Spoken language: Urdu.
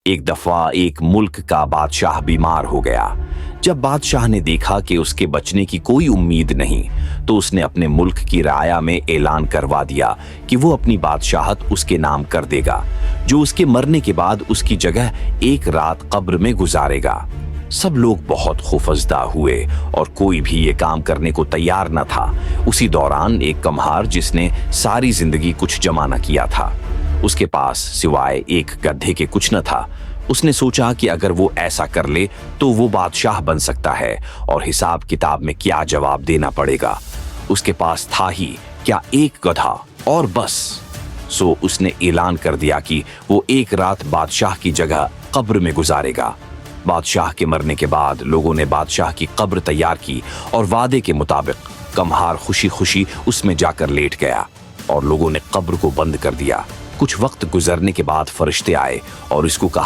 ایک دفعہ ایک ملک کا بادشاہ بیمار ہو گیا۔ جب بادشاہ نے دیکھا کہ اس کے بچنے کی کوئی امید نہیں تو اس نے اپنے ملک کی رعایا میں اعلان کروا دیا کہ وہ اپنی بادشاہت اس کے نام کر دے گا، جو اس کے مرنے کے بعد اس کی جگہ ایک رات قبر میں گزارے گا۔ سب لوگ بہت خوفزدہ ہوئے اور کوئی بھی یہ کام کرنے کو تیار نہ تھا۔ اسی دوران ایک کمہار جس نے ساری زندگی کچھ جمع نہ کیا تھا، اس کے پاس سوائے ایک گدھے کے کچھ نہ تھا۔ اس نے سوچا کہ اگر وہ ایسا کر لے تو وہ بادشاہ بن سکتا ہے اور حساب کتاب میں کیا جواب دینا پڑے گا۔ اس کے پاس تھا ہی کیا ایک گدھا اور بس۔ سو اس نے اعلان کر دیا کہ وہ ایک رات بادشاہ کی جگہ قبر میں گزارے گا۔ بادشاہ کے مرنے کے بعد لوگوں نے بادشاہ کی قبر تیار کی اور وعدے کے مطابق کمہار خوشی خوشی اس میں جا کر لیٹ گیا اور لوگوں نے قبر کو بند کر دیا۔ کچھ وقت گزرنے کے بعد فرشتے آئے اور اس کو کہا